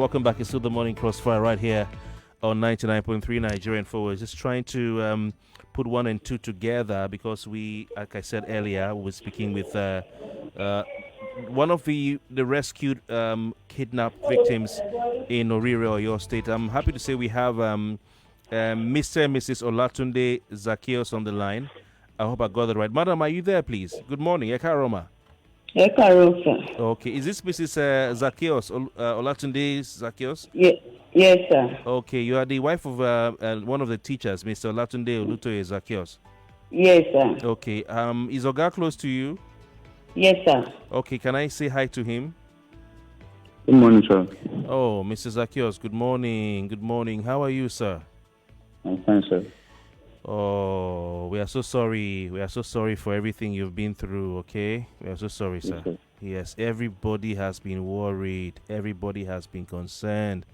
Welcome back. It's still the Morning Crossfire right here on 99.3 Nigerian Forward. Just trying to put one and two together because we, like I said earlier, we were speaking with one of the rescued kidnapped victims in Oyo State. I'm happy to say we have Mr. and Mrs. Olatunde Zaki on the line. I hope I got it right. Madam, are you there, please? Good morning. Eka Roma. Eka Rosa. Okay. Is this Mrs. Zacchaeus, Olatunde Zacchaeus? Yes, sir. Okay. You are the wife of one of the teachers, Mr. Olatunde Olutoye Zacchaeus. Yes, sir. Okay. Is Oga close to you? Yes, sir. Okay. Can I say hi to him? Good morning, sir. Oh, Mr. Zacchaeus, good morning. Good morning. How are you, sir? I'm fine, sir. Oh, we are so sorry. We are so sorry for everything you've been through, okay? We are so sorry, sir. Yes, sir. Yes, everybody has been worried. Everybody has been concerned.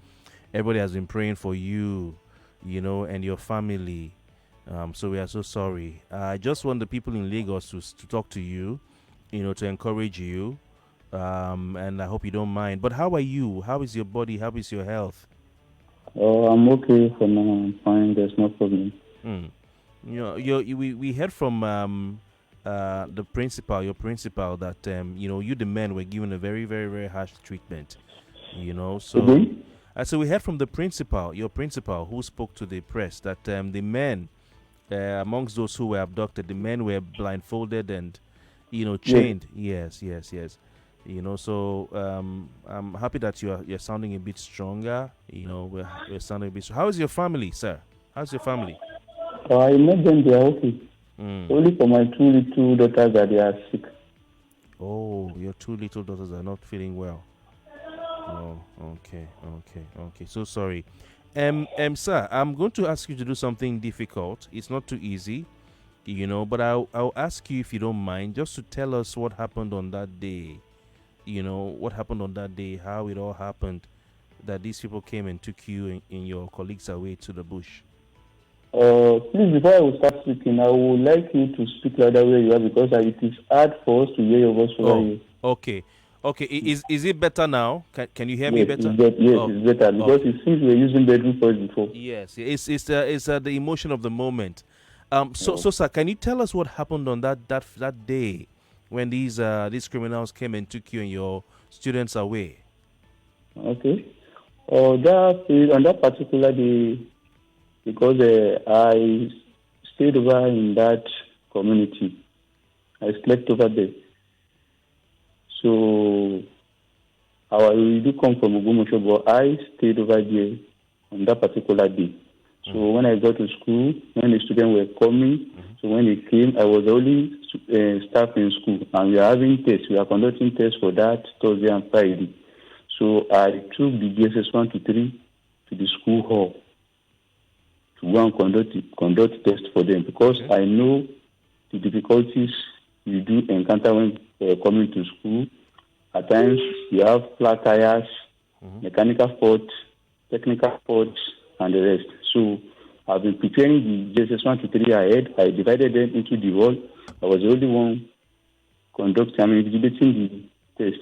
Everybody has been praying for you, and your family. So we are so sorry. I just want the people in Lagos to talk to you, to encourage you. And I hope you don't mind. But how are you? How is your body? How is your health? Oh, I'm okay for now. I'm fine. There's no problem. We heard from the principal, your principal, that you the men were given a very, very, very harsh treatment. So Mm-hmm. So we heard from the principal, your principal, who spoke to the press that the men, amongst those who were abducted, the men were blindfolded and chained. Yes. So I'm happy that you're sounding a bit stronger. We're sounding a bit. How is your family, sir? How's your family? I met them. They are okay. Only for my two little daughters that they are sick. Oh, your two little daughters are not feeling well. Oh, okay. So sorry. Sir, I'm going to ask you to do something difficult. It's not too easy, but I'll ask you, if you don't mind, just to tell us what happened on that day. What happened on that day, how it all happened, that these people came and took you and your colleagues away to the bush. Please, before I will start speaking, I would like you to speak louder where you are because it is hard for us to hear your voice over you. Okay. Is it better now? Can you hear me better? It's better because it seems we're using bedroom voice before. Yes, it's the emotion of the moment. So sir, can you tell us what happened on that day when these criminals came and took you and your students away? Okay. On that particular day, because I stayed over in that community, I slept over there. So we do come from Ogumosho, but I stayed over there on that particular day. So when I got to school, when the students were coming, so when they came, I was the only staff in school, and we are having tests. We are conducting tests for that Thursday and Friday. So I took the GSS 1 to 3 to the school hall to go and conduct tests for them because I know the difficulties you do encounter when coming to school. At times, you have flat tires, mechanical faults, technical faults, and the rest. So I've been preparing the GSS 1 to 3 ahead. I divided them into the hall. I was the only one exhibiting the test.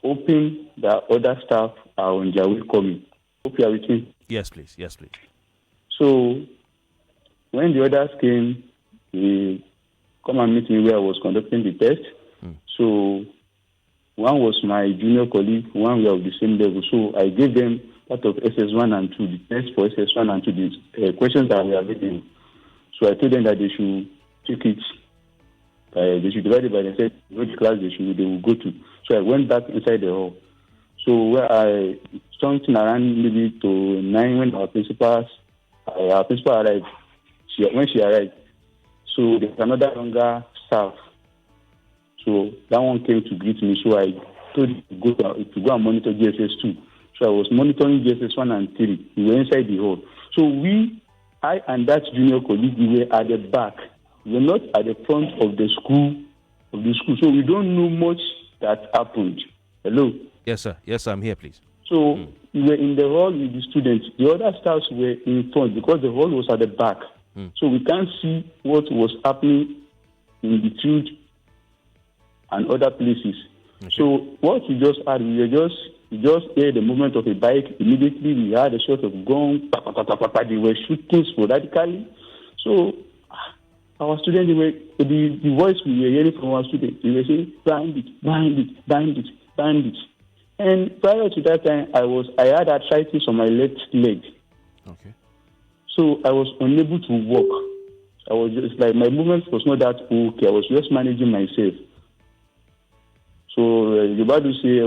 Hoping that other staff are on their way coming. Hope you are with me. Yes, please. So when the others came, they come and meet me where I was conducting the test. So one was my junior colleague, one we are of the same level. So I gave them part of SS1 and 2, the test for SS1 and 2, the questions that we are reading. So I told them that they should take it. They should divide it by themselves, which class they will go to. So I went back inside the hall. So where something around maybe to 9 when our principal arrived. When she arrived, so there's another younger staff. So that one came to greet me. So I told him to go and monitor GSS 2. So I was monitoring GSS 1 and 3. We were inside the hall. So I and that junior colleague, we were at the back. We were not at the front of the school. So we don't know much that happened. Hello? Yes, sir. Yes, sir. I'm here, please. So we were in the hall with the students. The other staffs were in front because the hall was at the back. So we can't see what was happening in the field and other places. Okay. So what we just had, we were just We just heard the movement of a bike. Immediately, we had a shot of gun. They were shooting sporadically. So, our students, the voice we were hearing from our students, they were saying, bandit, bandit, bandit, bandit. And prior to that time, I had arthritis on my left leg. Okay. So I was unable to walk. I was just like, my movement was not that okay. I was just managing myself. So the Bible say,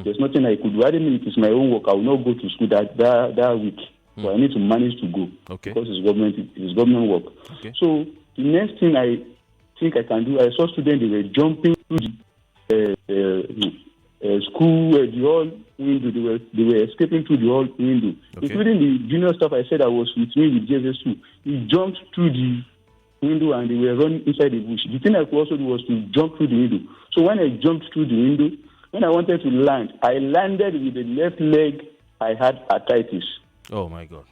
there's nothing I could do. I didn't mean it is my own work. I will not go to school that week. So I need to manage to go. Okay. Because it's government work. Okay. So the next thing I think I can do, I saw students, they were jumping through the school, the hall window. They were escaping through the hall window. Okay. Including the junior staff I said I was with me with JSS2. He jumped through the window and they were running inside the bush. The thing I could also do was to jump through the window. So when I jumped through the window, when I wanted to land, I landed with the left leg. I had arthritis. Oh my God.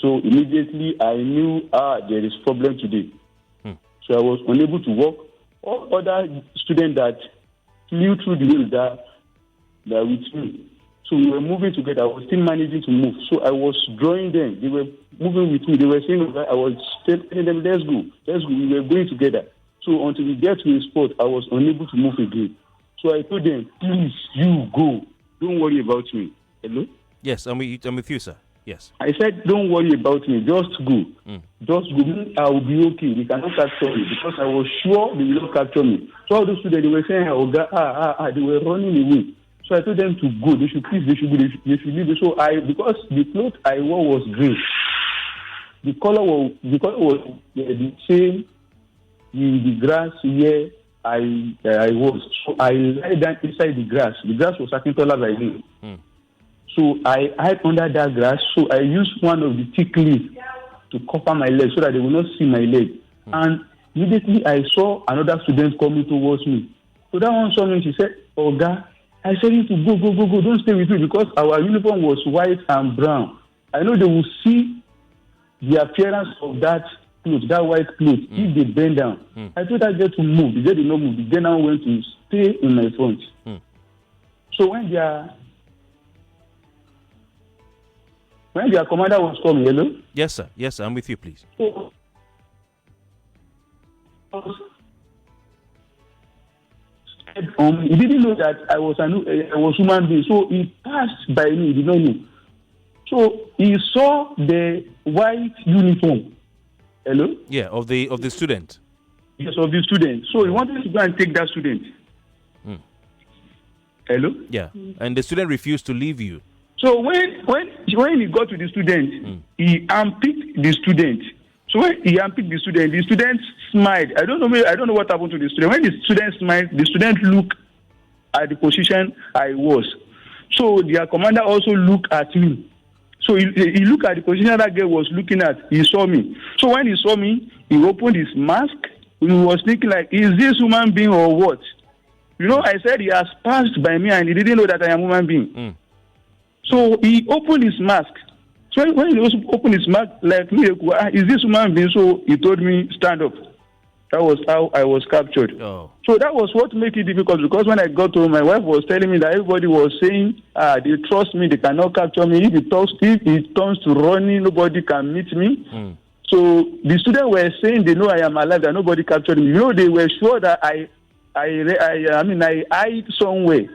So immediately I knew there is problem today. So I was unable to walk. All other students that flew through the window that with me. So we were moving together. I was still managing to move. So I was drawing them. They were moving with me. They were saying, I was telling them, let's go. We were going together. So until we get to a spot, I was unable to move again. So I told them, please, you go. Don't worry about me. Hello? Yes, I'm with you, sir. Yes. I said, don't worry about me. Just go. Just go. I will be okay. They cannot capture me because I was sure they will not capture me. So all those students, they were saying, they were running away. So I told them to go. They should leave. So because the clothes I wore was green. The color was the same in the grass where I was. So I lay down inside the grass. The grass was actually taller than me. So I hid under that grass. So I used one of the thick leaves to cover my leg so that they will not see my leg. And immediately I saw another student coming towards me. So that one saw me. She said, Oga, I said you to go. Don't stay with me because our uniform was white and brown. I know they will see the appearance of that cloth, that white cloth, if they bend down. I told that girl to move. The girl did not move. The girl now went to stay in my front. So when their commander was coming, hello? Yes, sir. Yes, sir. I'm with you, please. So, he didn't know that I was human being, so he passed by me. He did not know. So he saw the white uniform. Hello? Yeah, of the student. Yes, of the student. So he wanted to go and take that student. Hello? Yeah, and the student refused to leave you. So when he got to the student, he unpicked the student. So when he unpicked the student smiled. I don't know what happened to the student. When the student smiled, the student looked at the position I was. So their commander also looked at me. So he looked at the position that girl was looking at. He saw me. So when he saw me, he opened his mask. He was thinking like, is this human being or what? You know, I said he has passed by me and he didn't know that I am a human being. So he opened his mask. So when he opened his mask, like me, is this human being? So he told me, stand up. That was how I was captured. Oh. So that was what made it difficult because when I got home, my wife was telling me that everybody was saying, they trust me, they cannot capture me. If it turns to running, nobody can meet me. So the students were saying they know I am alive, that nobody captured me. You know, they were sure that I hid somewhere.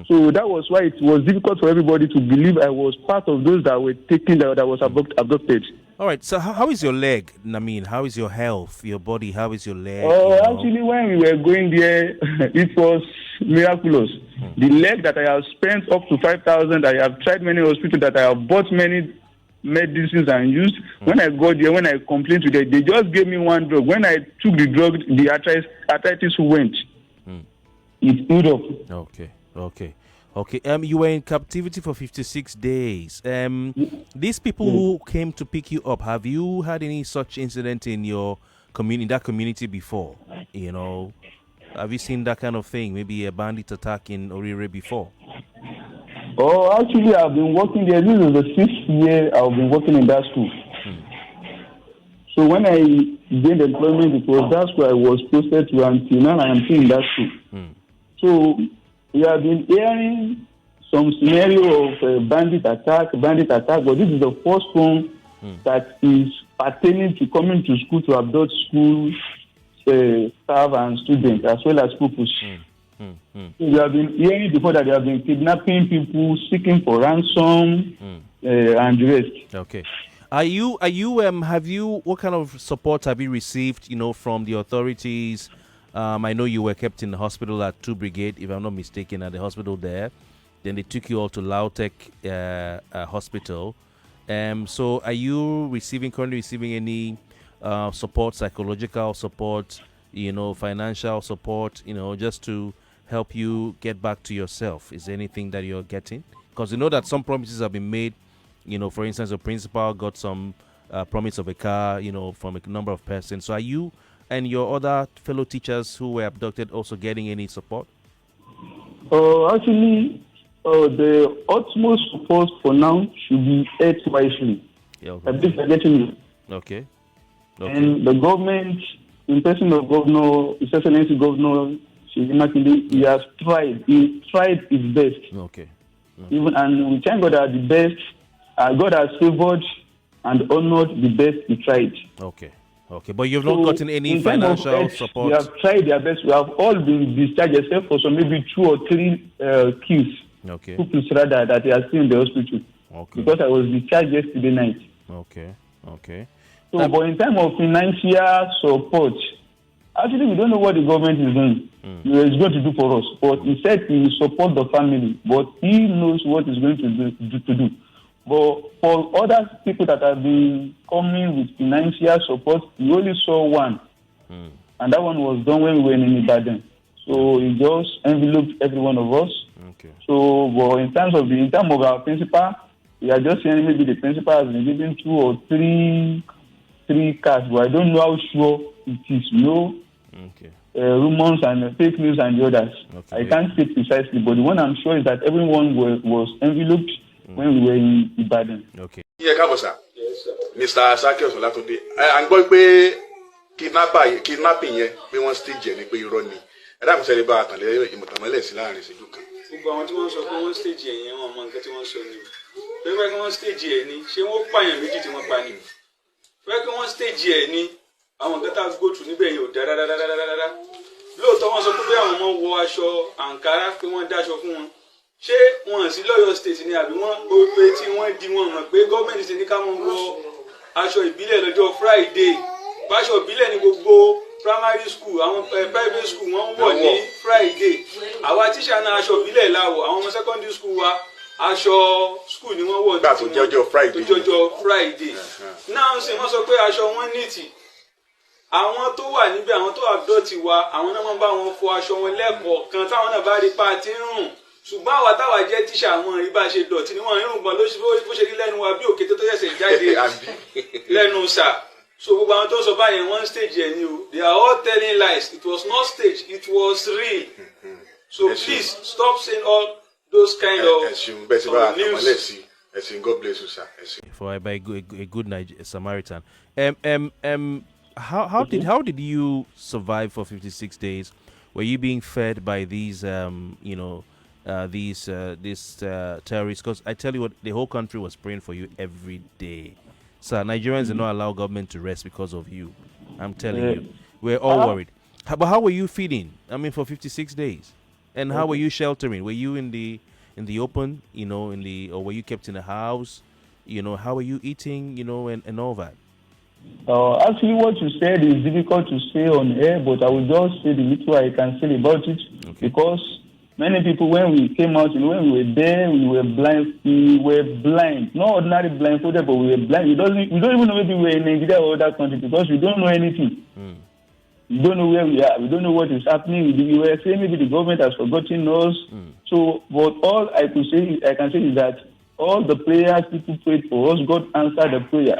So that was why it was difficult for everybody to believe I was part of those that were taken, that was abducted. All right. So how is your leg, Namin? How is your health, your body? How is your leg? Actually, when we were going there, it was miraculous. The leg that I have spent up to 5,000, I have tried many hospitals, that I have bought many medicines and used. When I got there, when I complained to them, they just gave me one drug. When I took the drug, the arthritis went. It healed up. Okay. You were in captivity for 56 days. These people who came to pick you up, have you had any such incident in your community before? You know, have you seen that kind of thing? Maybe a bandit attack in Orire before? Actually, I've been working there. This is the 6th year I've been working in that school. So when I gained employment, it was that school I was posted to until now I am still in that school. So we have been hearing some scenario of bandit attack, but this is the first one that is pertaining to coming to school to abduct school staff and students as well as pupils. We have been hearing before that they have been kidnapping people, seeking for ransom, and the rest. Okay. What kind of support have you received, from the authorities? I know you were kept in the hospital at 2 Brigade, if I'm not mistaken, at the hospital there. Then they took you all to Lautech Hospital. So are you currently receiving any support, psychological support, financial support, just to help you get back to yourself? Is there anything that you're getting? Because you know that some promises have been made. For instance, the principal got some promise of a car, from a number of persons. So are you and your other fellow teachers who were abducted also getting any support? Actually, the utmost support for now should be heard wisely. Yeah, okay. At least they're getting it. Okay. And the government, in person of His Excellency Governor, he has tried. He tried his best. Okay. And we thank God that the best, God has favored and honored the best he tried. Okay. But you've not gotten any financial support? We have tried their best. We have all been discharged except for some maybe 2 or 3 kills. Okay. Pupils rather that they are still in the hospital. Okay. Because I was discharged yesterday night. Okay. So, but in terms of financial support, actually we don't know what the government is doing. He is going to do for us. But he said he will support the family. But he knows what he's going to do. But for other people that have been coming with financial support, we only saw one. And that one was done when we were in Ibadan. So he just enveloped every one of us. Okay. So, but in terms of our principal, we are just saying maybe the principal has been given 2 or 3 cars, but I don't know how sure it is. Okay. Rumors and fake news and the others. Okay. I can't say precisely, but the one I'm sure is that everyone was enveloped when we were in Ibadan. Okay. Yes, sir. Mr. Zaki Olatunde, I'm going to kidnapping yẹn pé wọ́n stage ẹ̀ ní pé irọ́ ni. Ẹ dákun sẹ́ni bá àtàlẹ́ ìmọ̀tàmọ́lẹ̀ sí láàrin ìṣẹ́jú kan. Gbogbo àwọn tí wọ́n sọ pé wọ́n stage ẹ̀ yẹn wọ́n mọ nǹkan tí wọ́n sọ ni. Pé kí wọ́n stage ẹ̀ ni ṣé wọ́n pààyàn méjì tí wọ́n pa ni. Pé kí wọ́n stage ẹ̀ ni àwọn nǹkan tá a go through níbẹ̀ yẹn ò dáadáa. Lóòótọ́ wọ́n sọ pé àwọn ọmọ wọ aṣọ àǹkárá pé wọ́n dáṣọ fún wọn. Ṣé wọn sí l'Ọ̀yọ́ State ni àbí wọ́n gbogbo tí wọ́n di wọn mọ̀ pé gọ́ọ̀mẹ̀ntì ti ní ká mọ̀ wọ aṣọ ìbílẹ̀ lọ́jọ́ Friday. Báṣọ ìbílẹ̀ ní gbogbo primary school àwọn private school wọ́n wọ̀ ní Friday. Àwa tíṣà náà aṣọ ìbílẹ̀ láwọ̀ àwọn ọmọ secondary school wa aṣọ school ni wọ́n wọ̀ tó jọjọ Friday. Náà sì wọ́n sọ pé aṣọ wọn nìtì. Àwọn tó wà níbẹ̀ àwọn tó àdọ́tì wa àwọn náà máa ń bá wọn fọ aṣọ wọn lẹ́ẹ̀kọ̀ọ̀kan táwọn náà bá rí pa àti rùn. Ṣùgbọ́n àwa táwa jẹ́ tíṣà àwọn ìbá ṣe dọ̀tí ni wọ́n rírun gbọ́n bó ṣe rí lẹ́nu wa bí òkété tó ṣẹ̀ṣẹ̀ jáde lẹ́nu sà. So gbogbo àwọn tó sọ báyẹn wọ́n stage ẹ̀ ni o. They are all telling lies. It was not staged. It was real. So please stop saying all those kind of news. God bless you, sir. For by a good Samaritan. How did you survive for 56 days? Were you being fed by these terrorists? Because I tell you what, the whole country was praying for you every day. So Nigerians did not allow government to rest because of you. I'm telling you, we're all worried. But how were you feeding? I mean, for 56 days, and how were you sheltering? Were you in the open? Or were you kept in a house? How were you eating? And all that. Actually, what you said is difficult to say on air, but I will just say the little I can say about it. Okay. Because many people, when we came out, when we were there, we were blind. We were blind, not ordinary blindfolded, but we were blind. We don't even know maybe we were in Nigeria or other country because we don't know anything. We don't know where we are. We don't know what is happening. We were saying maybe the government has forgotten us. So, but all I can say is that all the prayers people prayed for us, God answered the prayer.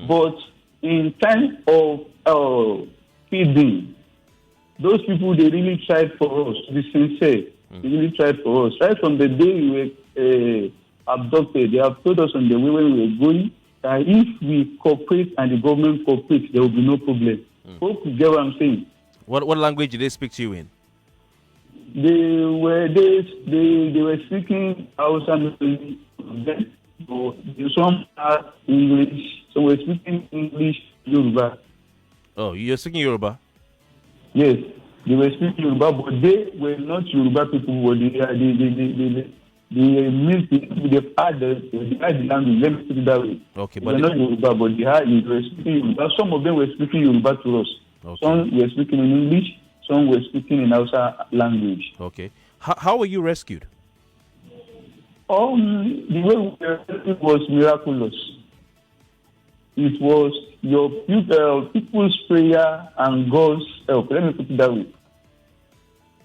But in time of feeding, those people, they really tried for us, to be sincere. They really tried for us. Right from the day we were abducted, they have told us on the way when we were going that if we cooperate and the government cooperates, there will be no problem. Hope you get what I'm saying. What language did they speak to you in? they were speaking Hausa, some had English, some were speaking English, Yoruba. Oh, you're speaking Yoruba? Yes, they were speaking Yoruba, but they were not Yoruba people. But they had the language. Let me put it that way. Okay, they but were not Yoruba, but they were speaking Yoruba. Some of them were speaking Yoruba to us. Okay. Some were speaking in English. Some were speaking in Hausa language. Okay. How were you rescued? The way we were rescued was miraculous. It was your people's prayer and God's help. Let me put it that way.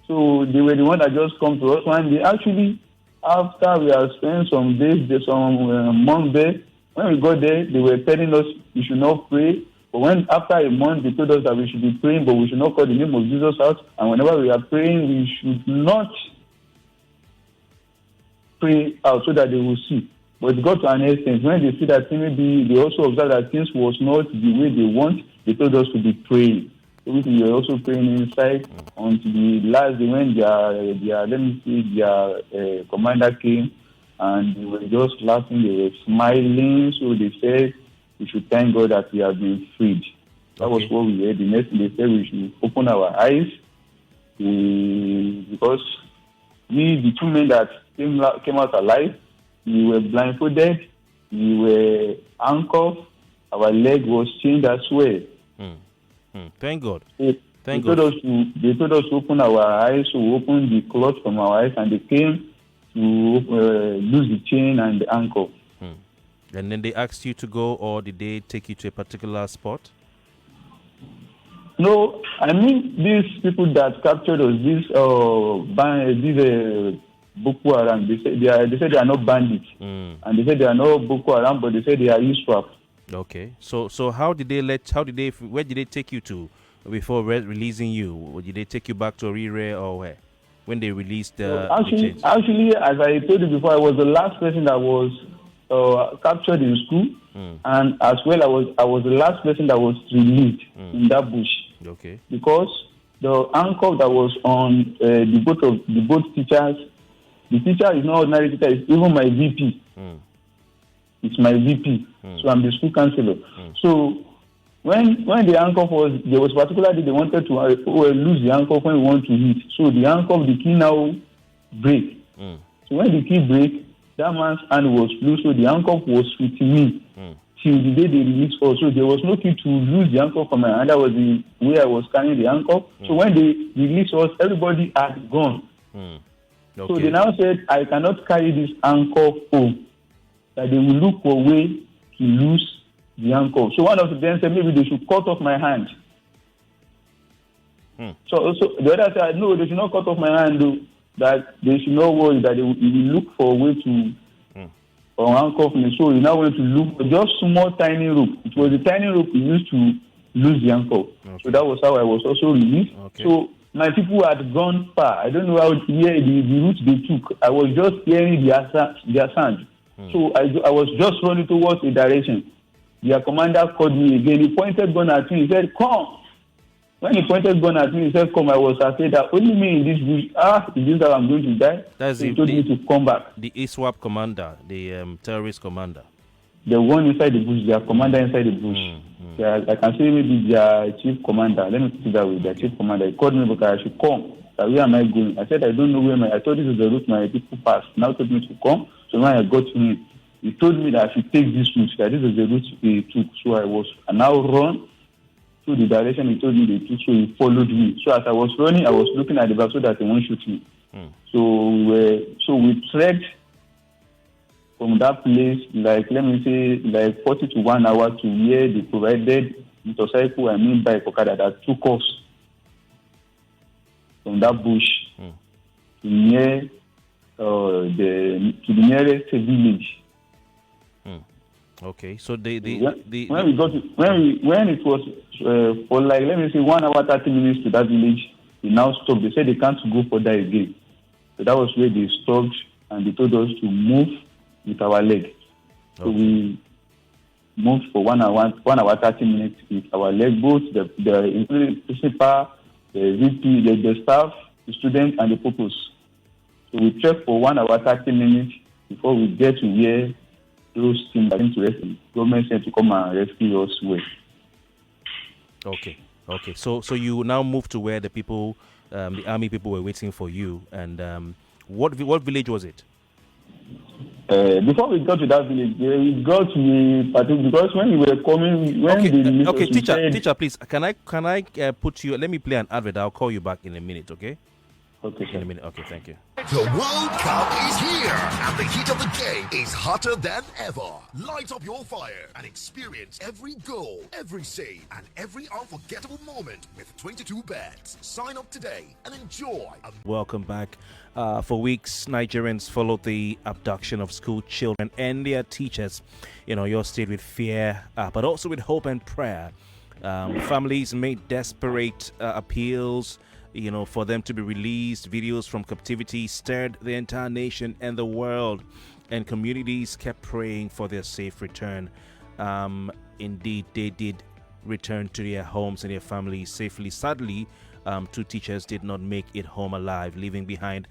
So they were the one that just come to us, and they actually, after we had spent some days, some months there, when we got there, they were telling us we should not pray. But when after a month, they told us that we should be praying, but we should not call the name of Jesus out. And whenever we are praying, we should not pray out so that they will see. But it got to an extent when they see that maybe they also observed that things was not the way they want. They told us to be praying. So we were also praying inside until the last day when their commander came, and they were just laughing. They were smiling. So they said we should thank God that we have been freed. That was what we heard. The next thing they said we should open our eyes because the two men that came out alive, we were blindfolded, we were handcuffed, our leg was chained as well. Thank God. They told us to open our eyes, so we opened the cloth from our eyes, and they came to lose the chain and the ankle. And then they asked you to go, or did they take you to a particular spot? No, I mean these people that captured us, these Boko Haram. They said they are not bandits, and they said they are not Boko Haram, but they said they are ISWAP. Okay, so where did they take you to before releasing you? Did they take you back to Orire or where? When they released actually, as I told you before, I was the last person that was captured in school, and as well I was the last person that was released in that bush. Okay. Because the anchor that was on the boat teachers, the teacher is not ordinary teacher, it's even my VP. It's my VP. So I'm the school counselor. So when the anchor there was particularly they wanted to lose the anchor when we want to hit. So the anchor, the key now break. So when the key break, that man's hand was loose, so the anchor was with me till the day they released us. So there was no key to lose the anchor from my hand. That was the way I was carrying the anchor. So when they released us, everybody had gone. Okay. So they now said, I cannot carry this anchor home. That they will look for a way to lose the anchor. So one of them said, maybe they should cut off my hand. So the other said, no, they should not cut off my hand, though. That they should not worry, that they will look for a way to handcuff me. So he now went to look for just small tiny rope. It was the tiny rope he used to lose the ankle. So that was how I was also released. So my people had gone far. I don't know how the route they took. I was just hearing their sound. So I was just running towards a direction. Their commander called me again. He pointed gun at me. He said, come. When he pointed gun at me, he said, come. I was afraid that only me in this bush. Is this how I'm going to die? He told me to come back. The ISWAP commander, the terrorist commander. The one inside the bush, their commander inside the bush. I can say maybe their chief commander. Let me put it that way. Their chief commander. He called me because I should come. Where am I going? I said, I don't know where I thought this is the route my people passed. Now told me to come. So when I got to him, he told me that I should take this route. That this is the route he took. So I now run to the direction he told me they took. So he followed me. So as I was running, I was looking at the back so that he won't shoot me. So we trekked from that place, like 40 to 1 hour to where they provided motorcycle, bike Okada that took us from that bush to near the nearest village. Okay, so when it was for 1 hour 30 minutes to that village, they now stopped. They said they can't go further again. So that was where they stopped, and they told us to move with our leg. So we moved for 1 hour 30 minutes with our leg. Both the principal, the VP, the staff, the student and the purpose. So we trek for 1 hour 30 minutes before we get to where those things are going to rescue. Government sent to come and rescue us with. Okay. So you now move to where the people, the army people were waiting for you. And what village was it? Before we got to that village, we got to the party because when we were coming, teacher, please, can I put you? Let me play an advert. I'll call you back in a minute, okay? Okay, in a minute. Okay, thank you. The World Cup is here, and the heat of the game is hotter than ever. Light up your fire and experience every goal, every save, and every unforgettable moment with 22 bets. Sign up today and enjoy. Welcome back. For weeks, Nigerians followed the abduction of school children and their teachers in Oyo State with fear, but also with hope and prayer. Families made desperate appeals, for them to be released. Videos from Captivity stirred the entire nation and the world, and communities kept praying for their safe return. Indeed, they did return to their homes and their families safely. Sadly, 2 teachers did not make it home alive, leaving behind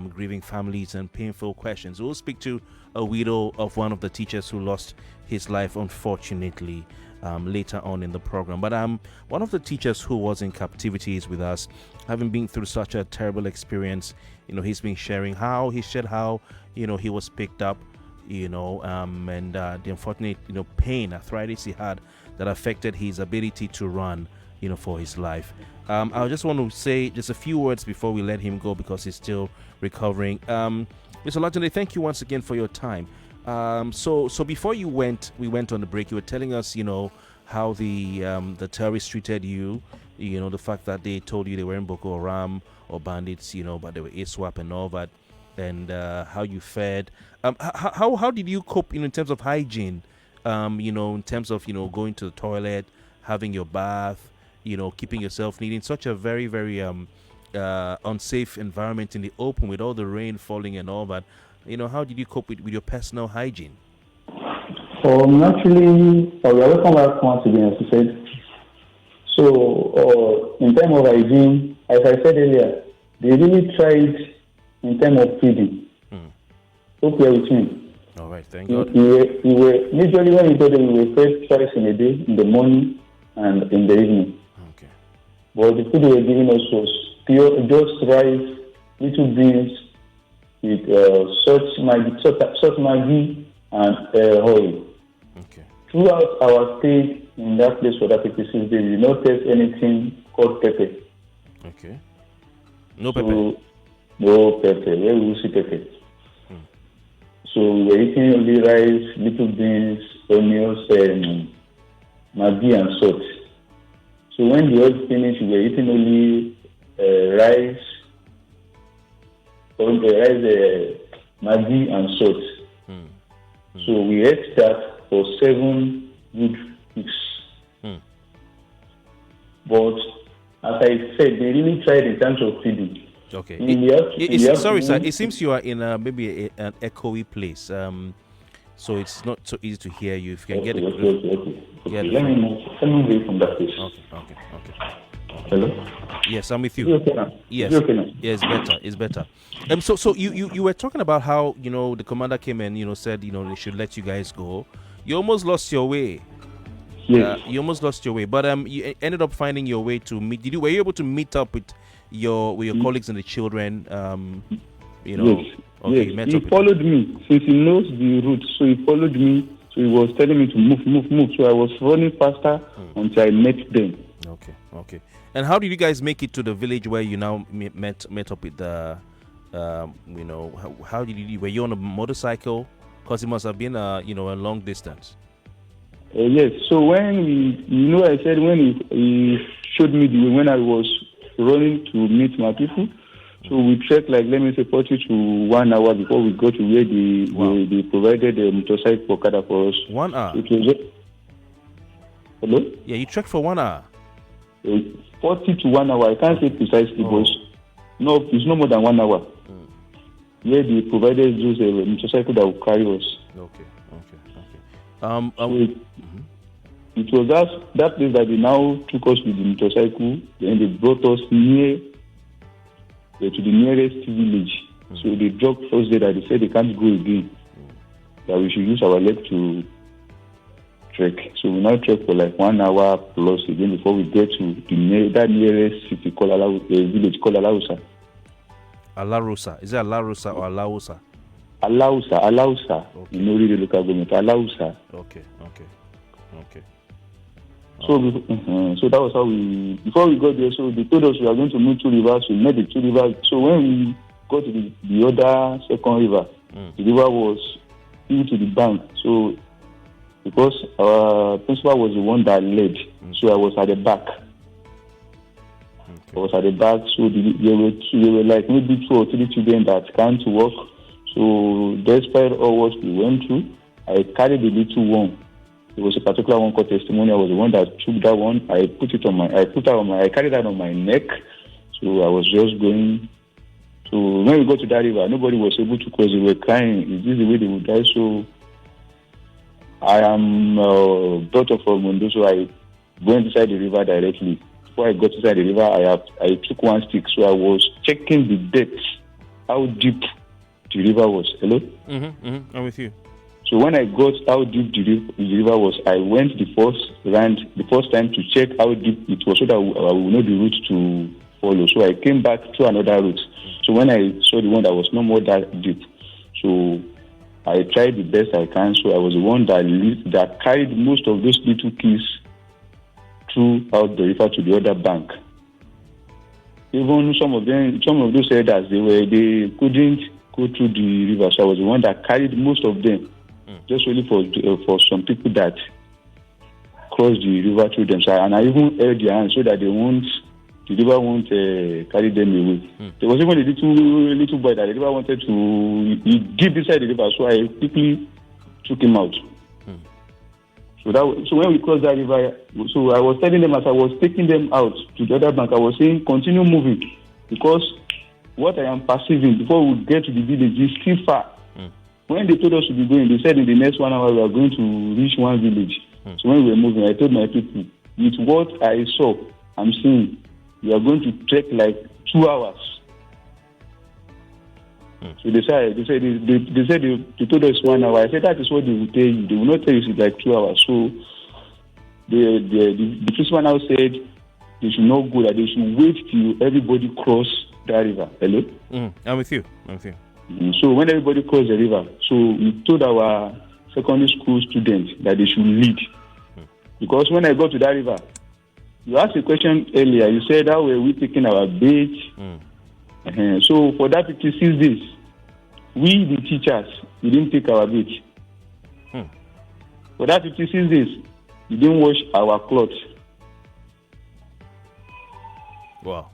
grieving families and painful questions. We'll speak to a widow of one of the teachers who lost his life, unfortunately, later on in the program. But one of the teachers who was in captivity is with us, having been through such a terrible experience. He's been sharing how he was picked up, and the unfortunate, pain, arthritis he had that affected his ability to run, for his life. I just want to say just a few words before we let him go because he's still recovering. Mr. Olatunde, thank you once again for your time. So before we went on the break, you were telling us, how the terrorists treated you, the fact that they told you they weren't Boko Haram or bandits, but they were ISWAP and all that, and how you fared. How did you cope, in terms of hygiene, in terms of, going to the toilet, having your bath, keeping yourself neat in such a very, very unsafe environment in the open with all the rain falling and all that? How did you cope with your personal hygiene? Actually, we are welcome back once again, as you said. So, in terms of hygiene, as I said earlier, they really tried in terms of feeding. Hope you are with me. All right, thank God. We were majorly when we got there, we were fed twice in a day, in the morning and in the evening. Okay. But the food they were giving us was pure, just rice, little beans, with salt Maggi, and oil. Okay. Throughout our stay in that place for that 56 days, we did not taste anything called pepper. Okay. No pepper? No pepper. Where will you see pepper? So we were eating only rice, little beans, onions, Maggi, and salt. So when the oil finished, we were eating only rice, Maggi, and salt. So we ate that for 7 good weeks. But as I said, they really tried in terms of feeding. Okay. Sorry, sir. It seems you are in maybe an echoey place. So it's not so easy to hear you. If you can get it. Okay. Let me move away from that place. Okay. Hello? Yes, I'm with you. Okay now? Yes. Okay now? Yeah, it's better. So you were talking about how, the commander came and, said, they should let you guys go. You almost lost your way. Yes. You almost lost your way, but you ended up finding your way to meet. Were you able to meet up with your colleagues and the children? Yes. Okay, yes. He followed me since he knows the route, so he followed me. So he was telling me to move. So I was running faster until I met them. Okay. And how did you guys make it to the village where you now met up with the? How did you? Were you on a motorcycle? Because it must have been a long distance. Yes. So when I said when he showed me the way when I was running to meet my people. So we trekked 40 to 1 hour before we got to where they provided the motorcycle for Okada for us. 1 hour? Hello? Yeah, you trekked for 1 hour? 40 to 1 hour. I can't say precisely, but no, it's no more than 1 hour. Where they provided those motorcycle that will carry us. Okay. It was that place that they now took us with the motorcycle. Then they brought us near to the nearest village. So they dropped us there that they said they can't go again. That we should use our leg to trek. So we now trek for like 1 hour plus again before we get to that nearest city called village called Alausa. Alarusa. Is it Alarusa or Alausa? Alausa. Okay. You know, really local government. Alausa. Okay. So so that was how before we got there, so they told us we are going to meet 2 rivers. We met the 2 rivers. So when we got to the other second river, the river was due to the bank. So because our principal was the one that led, so I was at the back. I was at the back, so there were like maybe 2 or 3 children that can't walk. So despite all what we went through, I carried the little one. There was a particular one called testimony. I was the one that took that one. I carried that on my neck. So I was just going. So when we got to that river, nobody was able to cross. They were crying. Is this the way they would die? So I am daughter from Mondo, so I went inside the river directly. Before I got inside the river, I took 1 stick. So I was checking the depth, how deep the river was. Hello? I'm with you. So when I got how deep the river was, I went the first time to check how deep it was so that I would know the route to follow. So I came back to another route. So when I saw the one that was no more that deep, so I tried the best I can. So I was the one that carried most of those little kids throughout the river to the other bank. Even some of those elders, they couldn't go through the river. So I was the one that carried most of them. Just really for some people that cross the river through them. So, and I even held their hands so that the river won't carry them away. There was even a little boy that the river wanted to dip inside the river, so I quickly took him out. So when we crossed that river, so I was telling them as I was taking them out to the other bank, I was saying continue moving because what I am perceiving before we get to the village is still far. When they told us to be going, they said in the next 1 hour we are going to reach one village. So when we were moving, I told my people, with what I saw, I'm seeing, we are going to trek like 2 hours. So they told us 1 hour. I said that is what they will tell you. They will not tell you it's like 2 hours. So the principal now said they should not go, that they should wait till everybody cross that river. Hello? I'm with you. So when everybody crossed the river, so we told our secondary school students that they should lead. Because when I got to that river, you asked a question earlier. You said, how were we taking our bait? So for that 56 days, we, the teachers, we didn't take our bait. For that 56 days, we didn't wash our clothes. Wow.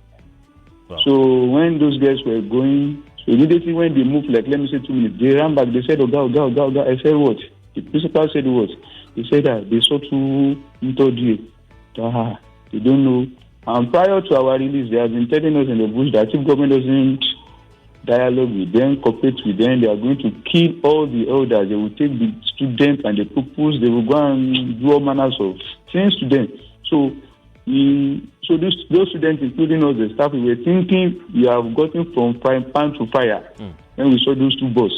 So when those guys were going, so immediately when they moved, like let me say 2 minutes, they ran back. They said, "Oh, go." I said, "What?" The principal said, "What?" They said that they saw 2 interviews. They don't know. And prior to our release, they have been telling us in the bush that if government doesn't dialogue with them, cooperate with them, they are going to kill all the elders. They will take the students and the pupils. They will go and do all manners of things to them. So those students, including us, the staff, we were thinking we have gotten from frying pan to fire when we saw those 2 boys.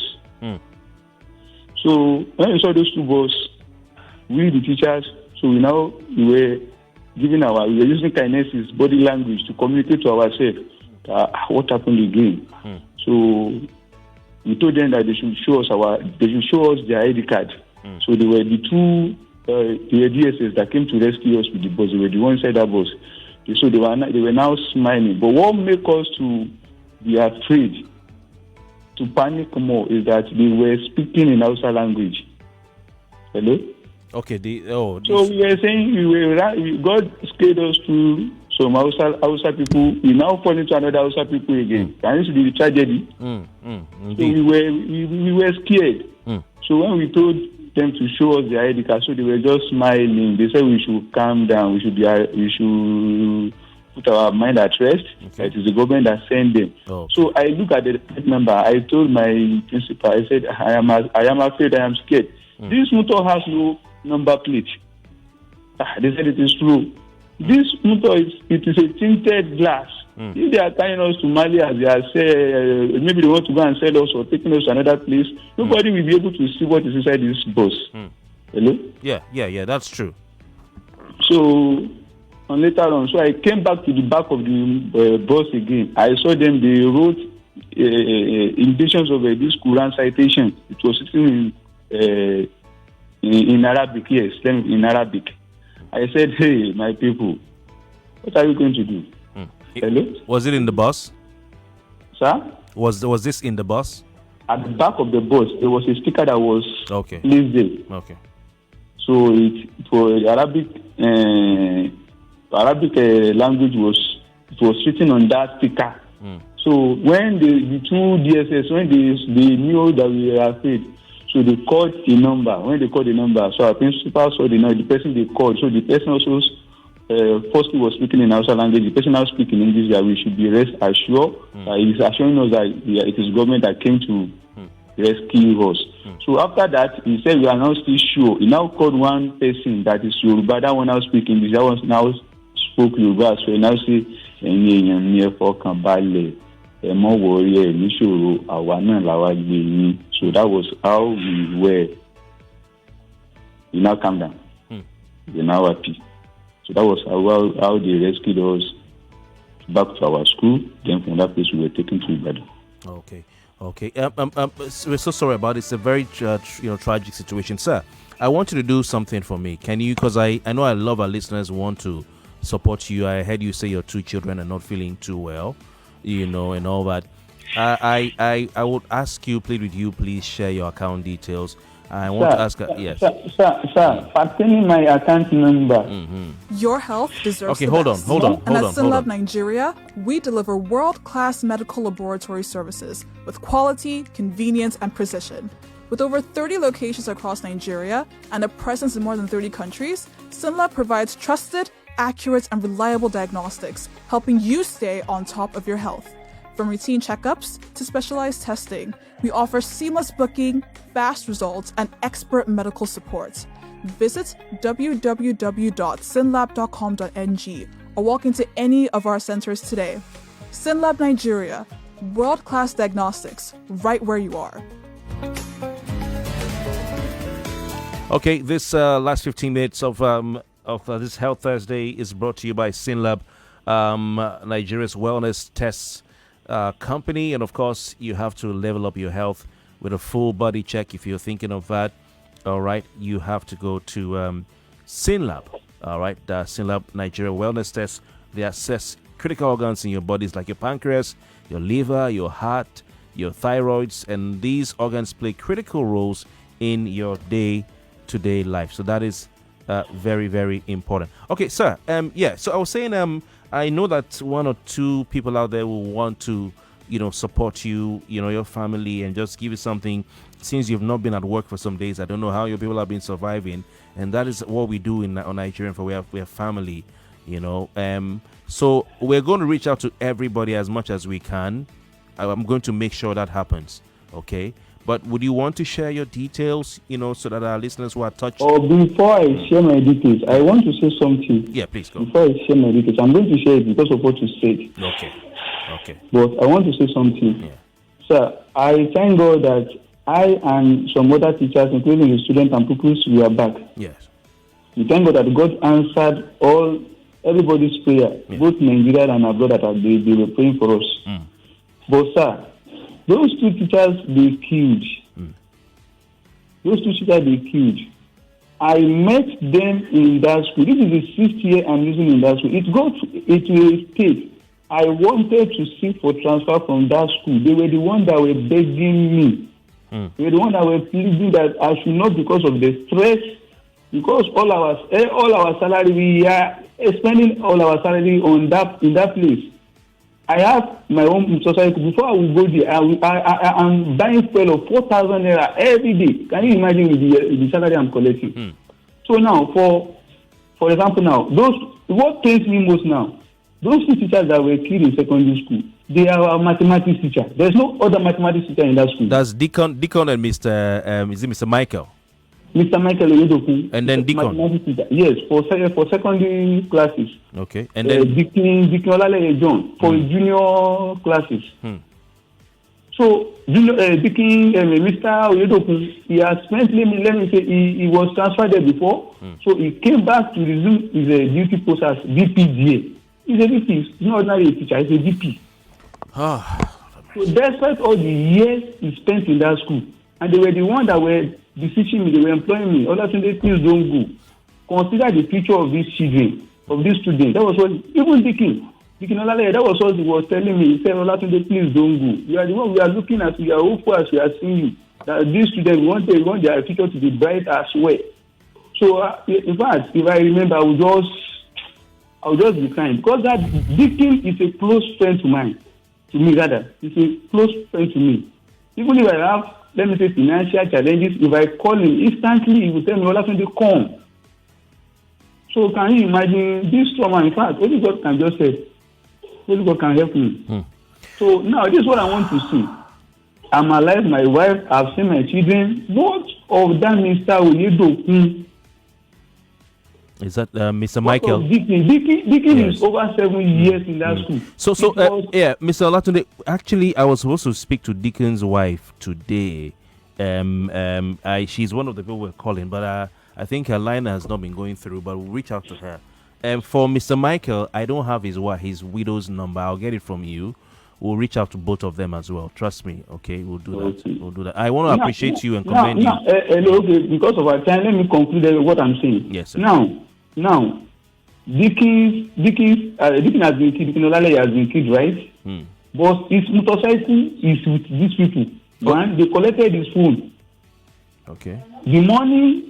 So when we saw those 2 boys, we the teachers, so we were using kinesis, body language to communicate to ourselves what happened again. So we told them that they should show us their ID card. So they were the 2 the DSS that came to rescue us with the bus. They were the ones inside that bus. So they were now smiling. But what made us to be afraid, to panic more, is that they were speaking in Hausa language. Hello? Okay. So we were saying God scared us to some Hausa people. We now fall into another Hausa people again. Can you see the tragedy? So we were scared. So when we told them to show us the ID card, so they were just smiling. They said we should calm down. We should put our mind at rest. Okay. It is the government that sent them. So I look at the number. I told my principal, I said, I am afraid. I am scared. This motor has no number plate. They said it is true. This motor is a tinted glass. If they are carrying us to Mali as they are maybe they want to go and sell us or taking us to another place, nobody will be able to see what is inside this bus. Hello? Yeah, that's true. So, and later on, so I came back to the back of the bus again. I saw them, they wrote indications of this Quran citation. It was sitting in Arabic, yes, in Arabic. I said, hey, my people, what are you going to do? Hello? Was it in the bus? Sir? Was this in the bus? At the back of the bus, there was a sticker that was placed there. Okay. So for Arabic language was written on that sticker. So when the two DSS, when they knew that we were afraid, so they called the number. When they called the number, so our principal saw the person they called. So the person also firstly was speaking in Hausa language. The person now speaking in English that we should be rest assured. It is assuring us that it is government that came to rescue us. So after that, he said we are now still sure. He now called one person that is Yoruba. That one now speak English. That one now spoke Yoruba. So he now say, more warrior, so that was how we were. We now calm down. We're now happy. So that was how they rescued us back to our school. Then from that place we were taken to Ibadan. Okay. We're so sorry about it. It's a very tragic situation, sir. I want you to do something for me. Can you? Because I know a lot of our listeners want to support you. I heard you say your two children are not feeling too well, and all that. I would ask you, plead with you, please share your account details. I want to ask, yes. Sir, pertaining my account number. Your health deserves the best. Hold on. And at SynLab Nigeria, we deliver world-class medical laboratory services with quality, convenience, and precision. With over 30 locations across Nigeria and a presence in more than 30 countries, SynLab provides trusted, accurate, and reliable diagnostics, helping you stay on top of your health. From routine checkups to specialized testing, we offer seamless booking, fast results, and expert medical support. Visit www.synlab.com.ng or walk into any of our centers today. SynLab Nigeria, world-class diagnostics, right where you are. Okay, this last 15 minutes of this Health Thursday is brought to you by SynLab, Nigeria's wellness tests company, and of course you have to level up your health with a full body check. If you're thinking of that, all right, you have to go to SynLab. All right, the SynLab Nigeria wellness tests. They assess critical organs in your bodies like your pancreas, your liver, your heart, your thyroids, and these organs play critical roles in your day-to-day life. So that is very, very important. Okay, sir. So I was saying, I know that one or two people out there will want to, support you, your family, and just give you something. Since you've not been at work for some days, I don't know how your people have been surviving, and that is what we do on Nigerian for we have family, So we're going to reach out to everybody as much as we can. I'm going to make sure that happens. Okay. But would you want to share your details, so that our listeners who are touched? Before I share my details, I want to say something. Yeah, please go. Before I share my details, I'm going to share it because of what you said. Okay. But I want to say something. Yeah. Sir, I thank God that I and some other teachers, including the students and pupils, we are back. Yes. We thank God that God answered everybody's prayer, both Nigeria and abroad, that they were praying for us. But, sir, those two teachers they killed. I met them in that school. This is the 6th year I'm using in that school. It got to a state. I wanted to seek for transfer from that school. They were the ones that were begging me. They were the ones that were pleading that I should not, because of the stress, because all our salary, we are spending all our salary in that place. I have my own society. Before I will go there, I'm buying fuel of 4,000 naira every day. Can you imagine with the salary I'm collecting? So now, for example, now what pains me most now, those two teachers that were killed in secondary school, they are a mathematics teacher. There's no other mathematics teacher in that school. That's Deacon and Mr. Is it Mr. Michael? Mr. Michael Oyedokun. And then Deacon. Yes, for secondary classes. Okay. And then Deacon Olaleye John for junior classes. So Deacon Mr. Oyedokun, he has spent, let me say, he was transferred there before. So he came back to resume his duty post as DPDA. He's a DP. He's not ordinary teacher. He's a DP. So despite all the years he spent in that school, and they were the ones that were beseeching me, they were employing me. Olatunde, please don't go. Consider the future of these children, of these students. That was what even Deacon Olaleye, that was what he was telling me. He said, Olatunde, please don't go. You are the one we are looking at. We are hopeful as we are seeing you. That these students want their future to be bright as well. So in fact, if I remember, I would just be crying because that Deacon is a close friend to me. He's a close friend to me. Even if I have, let me say, financial challenges, if I call him instantly, he will tell me, Olatunde, come. So can you imagine this trauma? In fact, only God can just say, only God can help me. So now, this is what I want to see. I'm alive, my wife, I've seen my children. What of that Mr. Oyedokun? Is that Mr. Michael? Deacon is over 7 years in that school. So Mr. Olatunde, actually, I was supposed to speak to Deacon's wife today. She's one of the people we're calling, but I think her line has not been going through, but we'll reach out to her. For Mr. Michael, I don't have his widow's number. I'll get it from you. We'll reach out to both of them as well. Trust me. Okay, we'll do that. We'll do that. I want to appreciate you and commend you. Okay, because of our time, let me conclude what I'm saying. Yes, sir. Now, Deacon has been killed. Deacon Olaleye has been killed, right? But his motorcycle is with these people. One, they collected his phone. Okay. The money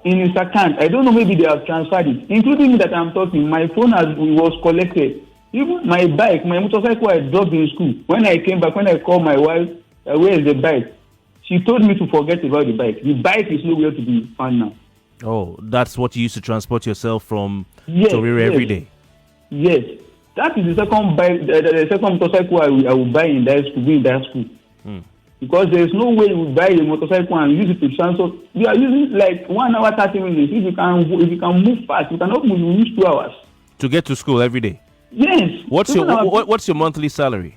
in his account, I don't know, maybe they have transferred it, including me that I'm talking. My phone was collected. Even my bike, my motorcycle, I dropped in school. When I came back, when I called my wife, where is the bike? She told me to forget about the bike. The bike is nowhere to be found now. Oh, that's what you used to transport yourself from Torire every day? Yes. That is the second bike, the second motorcycle I will buy in that school. Because there is no way you will buy a motorcycle and use it to transport. You are using like 1 hour, 30 minutes. If you can move fast, you cannot move, you use 2 hours. To get to school every day? Yes. What's your monthly salary?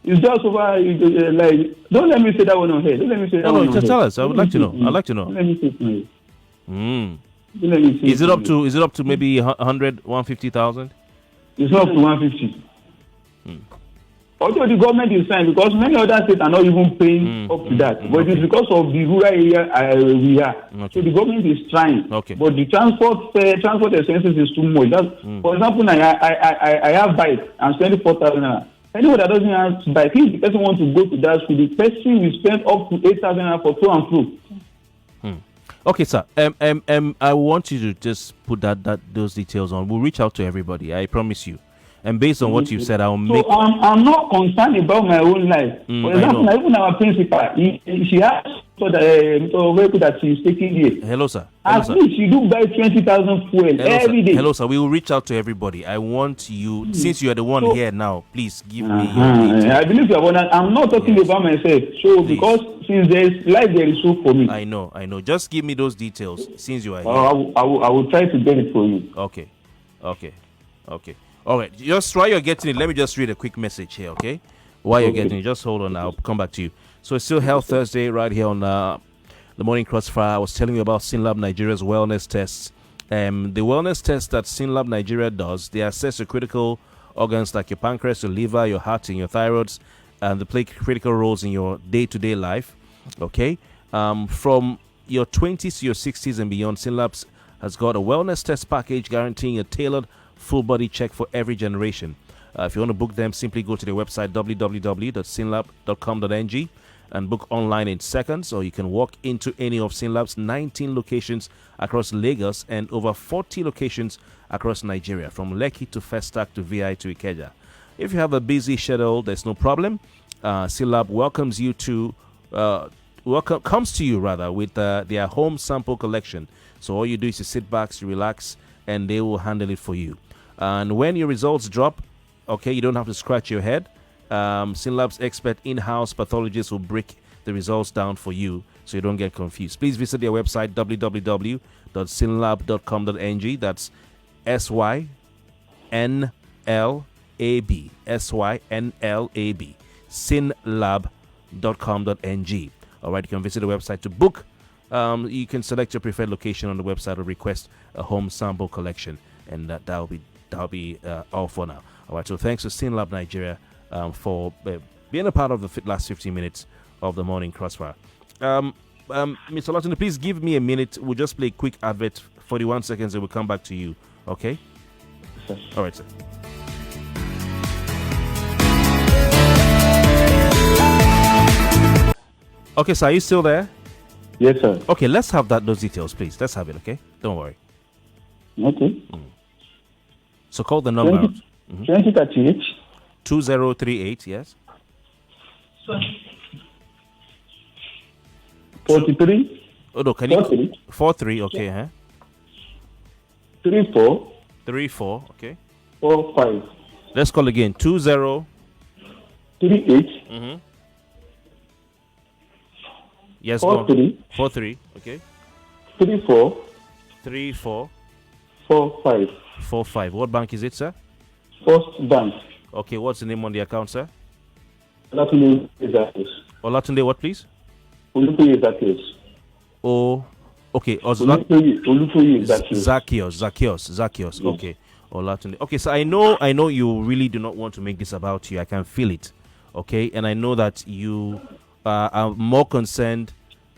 It's just over, don't let me say that one on here. Don't let me say that one on here. Tell us. I would like to know. I'd like to know. Let me say it. Is it up to maybe 100, 150,000? It's not up to 150. Although the government is trying, because many other states are not even paying up to that. But it's because of the rural area we are. Okay. So the government is trying. Okay. But the transport expenses is too much. For example, I have bike. I'm spending 4,000. Anyone that doesn't have bike, if the person wants to go to that school, the person will spend up to 8,000 for to and fro. Okay, sir. I want you to just put those details on. We'll reach out to everybody. I promise you. And based on what you said, I'll make. So I'm not concerned about my own life. For example, even our principal, she has vehicle that she's taking here. Hello, sir. At least she do buy 20,000 fuel every day. Hello, sir. We will reach out to everybody. I want you, since you are the one here now, please give me your details. I believe you are. I'm not talking about myself. So please. Because since there is life, there is hope for me. I know. Just give me those details since you are here. I will try to get it for you. Okay. All right, just while you're getting it, let me just read a quick message here, okay? While you're getting it, just hold on, I'll come back to you. So it's still Health Thursday right here on the Morning Crossfire. I was telling you about SynLab Nigeria's wellness tests. The wellness tests that SynLab Nigeria does, they assess your critical organs like your pancreas, your liver, your heart, and your thyroids, and they play critical roles in your day-to-day life, okay? From your 20s to your 60s and beyond, SynLab has got a wellness test package guaranteeing a tailored full body check for every generation. If you want to book them, simply go to their website www.synlab.com.ng and book online in seconds, or you can walk into any of SynLab's 19 locations across Lagos and over 40 locations across Nigeria, from Lekki to Festac to VI to Ikeja. If you have a busy schedule, there's no problem. SynLab comes to you with their home sample collection. So all you do is to sit back, relax, and they will handle it for you. And when your results drop, okay, you don't have to scratch your head. SynLab's expert in-house pathologists will break the results down for you so you don't get confused. Please visit their website, www.synlab.com.ng. That's SYNLAB, SYNLAB, synlab.com.ng. All right, you can visit the website to book. You can select your preferred location on the website or request a home sample collection, and that'll be all for now. All right, so thanks to Synlab Nigeria for being a part of the last 15 minutes of the morning crossfire. Mr. Olatunde, please give me a minute. We'll just play a quick advert, 41 seconds, and we'll come back to you. Okay? Yes. All right, sir. Okay, sir, are you still there? Yes, sir. Okay, let's have those details, please. Let's have it, okay? Don't worry. Okay. So call the number out. 2038. 2038, yes? 43. Oh, no, can you... 43. 43, okay, huh? 34. 34, okay. 45. Let's call again. 20... 38. Mm-hmm. Yes, go on. 43. 43, okay. 34. 34 45. 45. What bank is it, sir? First Bank. Okay, what's the name on the account, sir? Olatunde Zaki. Olatunde, what, please? Olutoye Zaki. Oh, okay. Olutoye Zaki. Zacchaeus. Yes. Okay. Olatunde. Okay, so I know you really do not want to make this about you. I can feel it. Okay, and I know that you are more concerned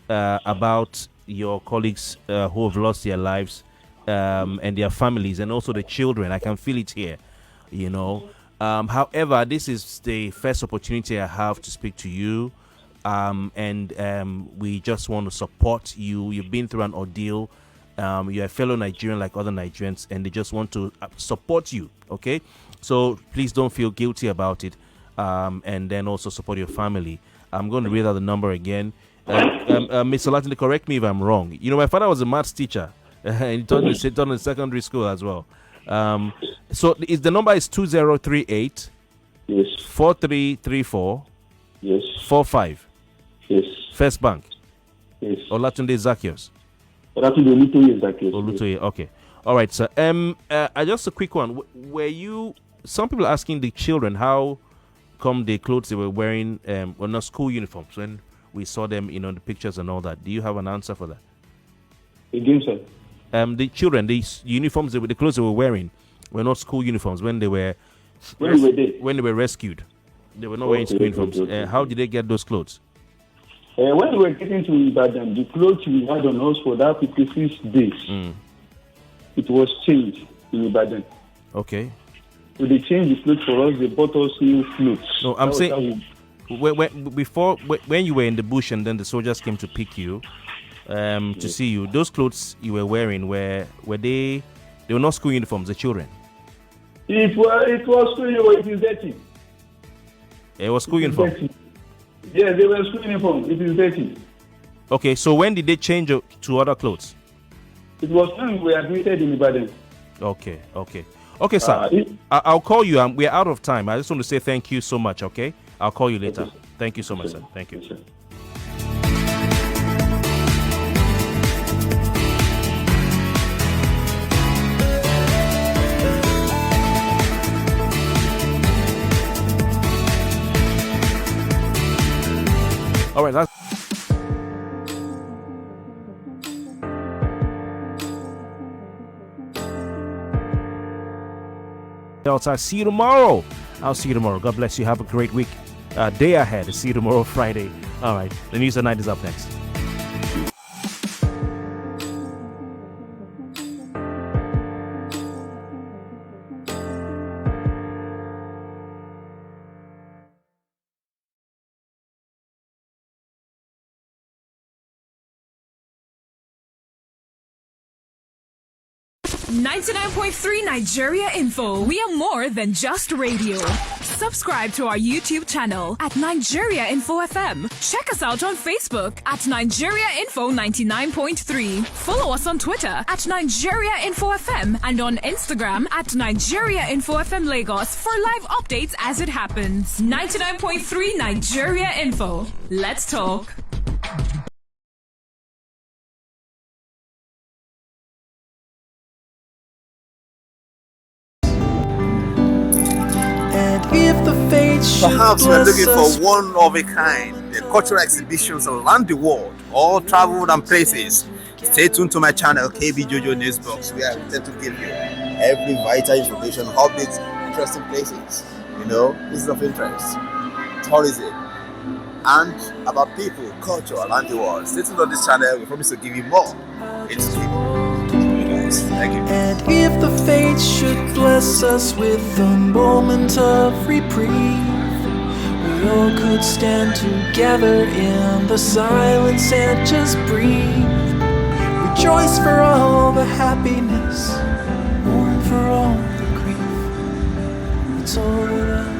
about your colleagues who have lost their lives and their families, and also the children. I can feel it here. You know. However, this is the first opportunity I have to speak to you, and we just want to support you. You've been through an ordeal. You're a fellow Nigerian like other Nigerians, and they just want to support you, okay? So please don't feel guilty about it, and then also support your family. I'm going to read out the number again. Mr. Olatunde, correct me if I'm wrong. You know, my father was a maths teacher, and he taught in secondary school as well. So the number is 2038 Yes. 4334 Yes. 45. Yes. First Bank. Yes. Olatunde Zacchaeus. Olatunde Olutoye Zaki. Olutoye. Okay. All right, sir. Just a quick one. Were you? Some people are asking the children how come the clothes they were wearing were not school uniforms when we saw them, you know, in the pictures and all that. Do you have an answer for that? Again, sir. The children, the uniforms, the clothes they were wearing were not school uniforms when they were When they were rescued. They were not wearing school uniforms. How did they get those clothes? When we were getting to Ibadan, the clothes we had on us for that 56 days, it was changed in Ibadan. Okay. So they changed the clothes for us. They bought us new clothes. No, I'm saying when you were in the bush and then the soldiers came to pick you to see you, those clothes you were wearing were they were not school uniforms, the children? It was school uniform. It is dirty. It was school uniform. Dirty. Yes, they were school uniform. It is dirty. Okay, so when did they change to other clothes? It was when we were admitted in Ibadan. Okay, sir. I'll call you. We're out of time. I just want to say thank you so much, okay? I'll call you later. Okay. Thank you so much, sir. Thank you. Yes, sir. All right, I'll see you tomorrow. God bless you. Have a great week. Day ahead. See you tomorrow, Friday. All right. The news at night is up next. .3 Nigeria Info. We are more than just radio. Subscribe to our YouTube channel at Nigeria Info FM. Check us out on Facebook at Nigeria Info 99.3. Follow us on Twitter at Nigeria Info FM and on Instagram at Nigeria Info FM Lagos for live updates as it happens. 99.3 Nigeria Info. Let's talk. Perhaps we're looking for one of a kind, the cultural exhibitions around the world, all traveled and places. Stay tuned to my channel, KB Jojo Newsbox, where I intend to give you every vital information, updates, interesting places, places of interest, tourism, and about people, culture around the world. Stay tuned on this channel. We promise to give you more. It's Thank you. And if the fates should bless us with a moment of reprieve, we all could stand together in the silence and just breathe. Rejoice for all the happiness, mourn for all the grief. It's all that I